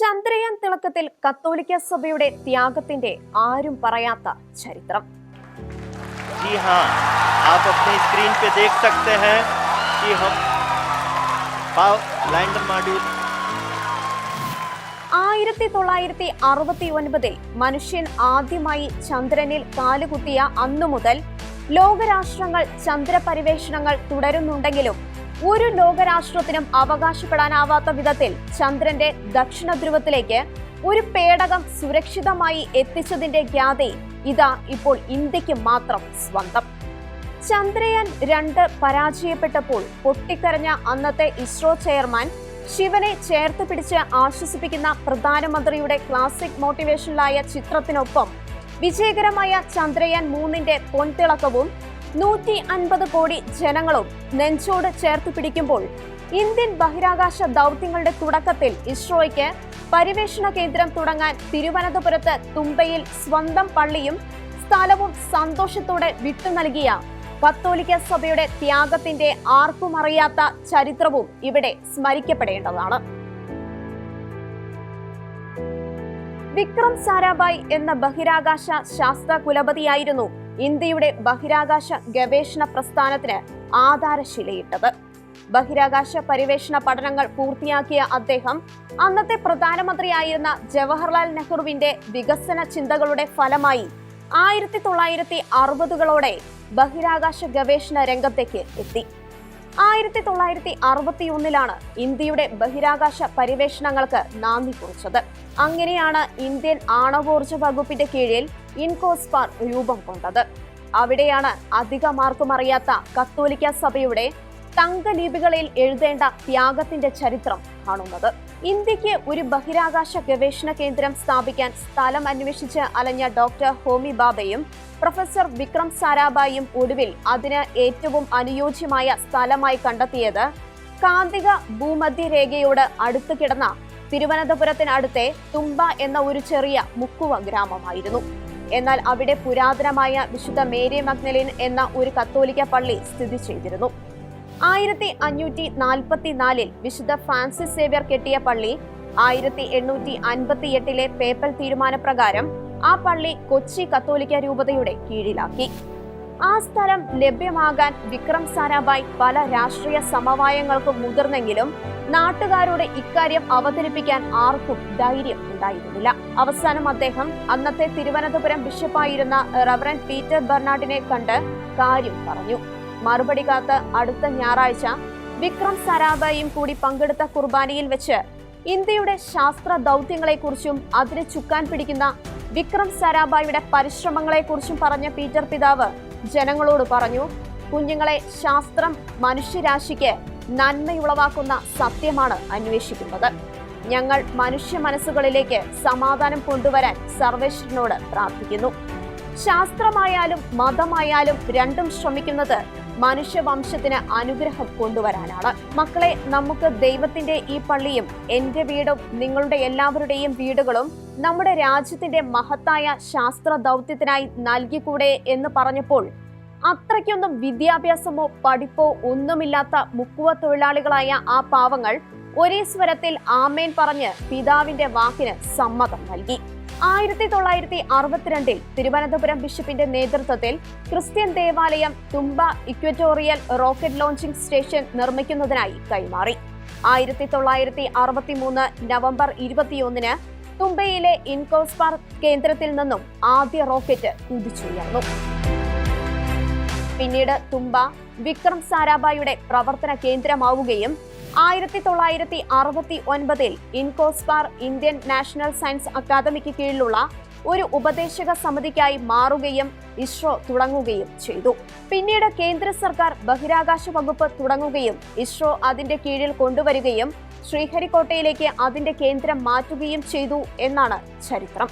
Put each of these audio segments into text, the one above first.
ചന്ദ്രയാൻ തിളക്കത്തിൽ കത്തോലിക്ക സഭയുടെ ത്യാഗത്തിന്റെ ആരും പറയാത്ത ചരിത്രം. जी हाँ, आप अपनी स्क्रीन पे देख सकते हैं कि हम लैंडर मॉड्यूल 1969 മനുഷ്യൻ ആദ്യമായി ചന്ദ്രനിൽ കാലുകുത്തിയ അന്നു മുതൽ ലോകരാഷ്ട്രങ്ങൾ ചന്ദ്രപരിവേഷണങ്ങൾ തുടരുന്നുണ്ടെങ്കിലും ഒരു ലോകരാഷ്ട്രത്തിനും അവകാശപ്പെടാനാവാത്ത വിധത്തിൽ ചന്ദ്രന്റെ ദക്ഷിണ ധ്രുവത്തിലേക്ക് ഒരു പേടകം സുരക്ഷിതമായി എത്തിച്ചതിന്റെ ഖ്യാതി ഇതാ ഇപ്പോൾ ഇന്ത്യക്ക് മാത്രം സ്വന്തം. ചന്ദ്രയാൻ 2 പരാജയപ്പെട്ടപ്പോൾ പൊട്ടിക്കരഞ്ഞ അന്നത്തെ ഇസ്രോ ചെയർമാൻ ശിവനെ ചേർത്ത് പിടിച്ച് ആശ്വസിപ്പിക്കുന്ന പ്രധാനമന്ത്രിയുടെ ക്ലാസിക് മോട്ടിവേഷനിലായ ചിത്രത്തിനൊപ്പം വിജയകരമായ ചന്ദ്രയാൻ 3ന്റെ പൊൻതിളക്കവും 150 കോടി ജനങ്ങളും നെഞ്ചോട് ചേർത്ത് പിടിക്കുമ്പോൾ ഇന്ത്യൻ ബഹിരാകാശ ദൗത്യങ്ങളുടെ തുടക്കത്തിൽ ഇസ്രോയ്ക്ക് പരിവേഷണ കേന്ദ്രം തുടങ്ങാൻ തിരുവനന്തപുരത്ത് തുമ്പയിൽ സ്വന്തം പള്ളിയും സ്ഥലവും സന്തോഷത്തോടെ വിട്ടു നൽകിയ കത്തോലിക്ക സഭയുടെ ത്യാഗത്തിന്റെ ആർക്കും അറിയാത്ത ചരിത്രവും ഇവിടെ സ്മരിക്കപ്പെടേണ്ടതാണ്. വിക്രം സാരാഭായ് എന്ന ബഹിരാകാശ ശാസ്ത്ര കുലപതിയായിരുന്നു ഇന്ത്യയുടെ ബഹിരാകാശ ഗവേഷണ പ്രസ്ഥാനത്തിന് ആധാരശിലയിട്ടത്. ബഹിരാകാശ പരിവേഷണ പഠനങ്ങൾ പൂർത്തിയാക്കിയ അദ്ദേഹം അന്നത്തെ പ്രധാനമന്ത്രിയായിരുന്ന ജവഹർലാൽ നെഹ്റുവിന്റെ വികസന ചിന്തകളുടെ ഫലമായി 1960കളോടെ ബഹിരാകാശ ഗവേഷണ രംഗത്തേക്ക് എത്തി. 1961 ഇന്ത്യയുടെ ബഹിരാകാശ പരിവേഷണങ്ങൾക്ക് നാന്ദി കുറിച്ചത്. അങ്ങനെയാണ് ഇന്ത്യൻ ആണവോർജ വകുപ്പിന്റെ കീഴിൽ ഇൻകോസ്പാർ രൂപം കൊണ്ടത്. അവിടെയാണ് അധികമാർക്കും അറിയാത്ത കത്തോലിക്ക സഭയുടെ തങ്കലിപികളിൽ എഴുതേണ്ട ത്യാഗത്തിന്റെ ചരിത്രം കാണുന്നത്. ഇന്ത്യക്ക് ഒരു ബഹിരാകാശ ഗവേഷണ കേന്ദ്രം സ്ഥാപിക്കാൻ സ്ഥലം അന്വേഷിച്ച് അലഞ്ഞ ഡോക്ടർ ഹോമി ബാബയും പ്രൊഫസർ വിക്രം സാരാഭായും ഒടുവിൽ അതിന് ഏറ്റവും അനുയോജ്യമായ സ്ഥലമായി കണ്ടെത്തിയത് കാന്തിക ഭൂമധ്യരേഖയോട് അടുത്ത് കിടന്ന തിരുവനന്തപുരത്തിനടുത്തെ തുമ്പ എന്ന ഒരു ചെറിയ മുക്കുവ ഗ്രാമമായിരുന്നു. എന്നാൽ അവിടെ പുരാതനമായ വിശുദ്ധ മേരി മഗ്ദലിൻ എന്ന ഒരു കത്തോലിക്ക പള്ളി സ്ഥിതി ചെയ്തിരുന്നു. 1544 വിശുദ്ധ ഫ്രാൻസിസ് സേവ്യർ കെട്ടിയ പള്ളി 1858 പേപ്പൽ തീരുമാനപ്രകാരം ആ പള്ളി കൊച്ചി കത്തോലിക്ക രൂപതയുടെ കീഴിലാക്കി. ആ സ്ഥലം ലഭ്യമാകാൻ വിക്രം സാരാഭായ് പല രാഷ്ട്രീയ സമവായങ്ങൾക്കും മുതിർന്നെങ്കിലും നാട്ടുകാരോട് ഇക്കാര്യം അവതരിപ്പിക്കാൻ ആർക്കും ധൈര്യം ഉണ്ടായിരുന്നില്ല. അവസാനം അദ്ദേഹം അന്നത്തെ തിരുവനന്തപുരം ബിഷപ്പായിരുന്ന റവറന്റ് പീറ്റർ ബെർണാഡിനെ കണ്ട് കാര്യം പറഞ്ഞു. മറുപടി കാത്ത് അടുത്ത ഞായറാഴ്ച വിക്രം സാരാഭായും കൂടി പങ്കെടുത്ത കുർബാനയിൽ വെച്ച് ഇന്ത്യയുടെ ശാസ്ത്ര ദൗത്യങ്ങളെക്കുറിച്ചും അതിനെ ചുക്കാൻ പിടിക്കുന്ന വിക്രം സാരാഭായുടെ പരിശ്രമങ്ങളെക്കുറിച്ചും പറഞ്ഞ പീറ്റർ പിതാവ് ജനങ്ങളോട് പറഞ്ഞു, കുഞ്ഞുങ്ങളെ, ശാസ്ത്രം മനുഷ്യരാശിക്ക് നന്മയുളവാക്കുന്ന സത്യമാണ് അന്വേഷിക്കുന്നത്. ഞങ്ങൾ മനുഷ്യ മനസ്സുകളിലേക്ക് സമാധാനം കൊണ്ടുവരാൻ സർവേശ്വരനോട് പ്രാർത്ഥിക്കുന്നു. ശാസ്ത്രമായാലും മതമായാലും രണ്ടും ശ്രമിക്കുന്നത് മനുഷ്യവംശത്തിന് അനുഗ്രഹം കൊണ്ടുവരാനാണ്. മക്കളെ, നമുക്ക് ദൈവത്തിന്റെ ഈ പള്ളിയും എന്റെ വീടും നിങ്ങളുടെ എല്ലാവരുടെയും വീടുകളും നമ്മുടെ രാജ്യത്തിന്റെ മഹത്തായ ശാസ്ത്ര ദൗത്യത്തിനായി നൽകിക്കൂടെ എന്ന് പറഞ്ഞപ്പോൾ അത്രയ്ക്കൊന്നും വിദ്യാഭ്യാസമോ പഠിപ്പോ ഒന്നുമില്ലാത്ത മുക്കുവ തൊഴിലാളികളായ ആ പാവങ്ങൾ ഒരേ സ്വരത്തിൽ ആമേൻ പറഞ്ഞ് പിതാവിന്റെ വാക്കിന് സമ്മതം നൽകി. 1962 തിരുവനന്തപുരം ബിഷപ്പിന്റെ നേതൃത്വത്തിൽ ക്രിസ്ത്യൻ ദേവാലയം തുമ്പ ഇക്വറ്റോറിയൽ റോക്കറ്റ് ലോഞ്ചിംഗ് സ്റ്റേഷൻ നിർമ്മിക്കുന്നതിനായി കൈമാറി. 1963 നവംബർ 21 തുമ്പയിലെ ഇൻകോസ്പാർ കേന്ദ്രത്തിൽ നിന്നും ആദ്യ റോക്കറ്റ് കുതിച്ചുയർന്നു. പിന്നീട് തുമ്പ വിക്രം സാരാഭായുടെ പ്രവർത്തന കേന്ദ്രമാവുകയും 1969 INCOSPAR Indian national science academic കീഴിലുള്ള ഒരു ഉപദേശക സമിതിക്കായി മാറുകയും ഇസ്രോ തുടങ്ങുകയും ചെയ്തു. പിന്നീട് കേന്ദ്ര സർക്കാർ ബഹിരാകാശ വകുപ്പ് തുടങ്ങുകയും ഇസ്രോ അതിന്റെ കീഴിൽ കൊണ്ടുവരികയും ശ്രീഹരിക്കോട്ടയിലേക്ക് അതിന്റെ കേന്ദ്രം മാറ്റുകയും ചെയ്തു എന്നാണ് ചരിത്രം.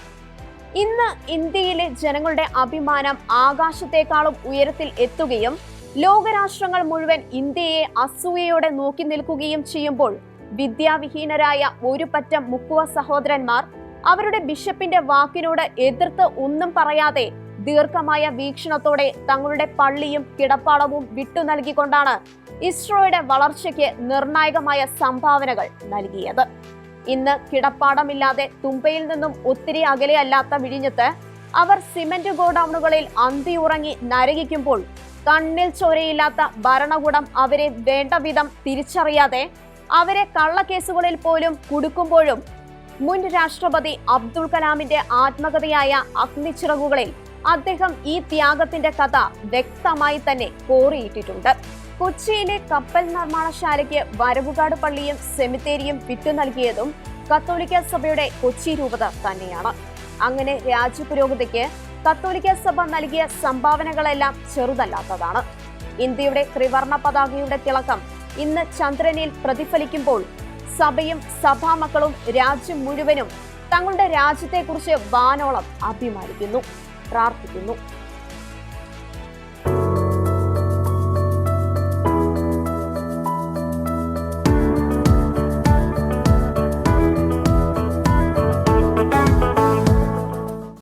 ഇന്ന് ഇന്ത്യയിലെ ജനങ്ങളുടെ അഭിമാനം ആകാശത്തെക്കാളും ഉയരത്തിൽ എത്തുകയും ലോകരാഷ്ട്രങ്ങൾ മുഴുവൻ ഇന്ത്യയെ അസൂയയോടെ നോക്കി നിൽക്കുകയും ചെയ്യുമ്പോൾ വിദ്യാവിഹീനരായ ഒരു പറ്റം മുക്കുവ സഹോദരന്മാർ അവരുടെ ബിഷപ്പിന്റെ വാക്കിനോട് എതിർത്ത് ഒന്നും പറയാതെ ദീർഘമായ വീക്ഷണത്തോടെ തങ്ങളുടെ പള്ളിയും കിടപ്പാടവും വിട്ടു നൽകിക്കൊണ്ടാണ് ഇസ്രോയുടെ വളർച്ചയ്ക്ക് നിർണായകമായ സംഭാവനകൾ നൽകിയത്. ഇന്ന് കിടപ്പാടമില്ലാതെ തുമ്പയിൽ നിന്നും ഒത്തിരി അകലെയല്ലാത്ത വിഴിഞ്ഞത്ത് അവർ സിമന്റ് ഗോഡൌണുകളിൽ അന്തിയുറങ്ങി നരകിക്കുമ്പോൾ കണ്ണിൽ ചോരയില്ലാത്ത ഭരണകൂടം അവരെ വേണ്ട വിധം തിരിച്ചറിയാതെ അവരെ കള്ളക്കേസുകളിൽ പോലും കുടുക്കുമ്പോഴും മുൻ രാഷ്ട്രപതി അബ്ദുൽ കലാമിന്റെ ആത്മകഥയായ അഗ്നിച്ചിറകുകളിൽ അദ്ദേഹം ഈ ത്യാഗത്തിന്റെ കഥ വ്യക്തമായി തന്നെ കോറിയിട്ടിട്ടുണ്ട്. കൊച്ചിയിലെ കപ്പൽ നിർമ്മാണശാലയ്ക്ക് വരവുകാട് പള്ളിയും സെമിത്തേരിയും വിട്ടു നൽകിയതും കത്തോലിക്ക സഭയുടെ കൊച്ചി രൂപത തന്നെയാണ്. അങ്ങനെ രാജ്യപുരോഗതിക്ക് കത്തോലിക്ക സഭ നൽകിയ സംഭാവനകളെല്ലാം ചെറുതല്ലാത്തതാണ്. ഇന്ത്യയുടെ ത്രിവർണ പതാകയുടെ തിളക്കം ഇന്ന് ചന്ദ്രനിൽ പ്രതിഫലിക്കുമ്പോൾ സഭയും സഭാമക്കളും രാജ്യം മുഴുവനും തങ്ങളുടെ രാജ്യത്തെക്കുറിച്ച് വാനോളം അഭിമാനിക്കുന്നു, പ്രാർത്ഥിക്കുന്നു.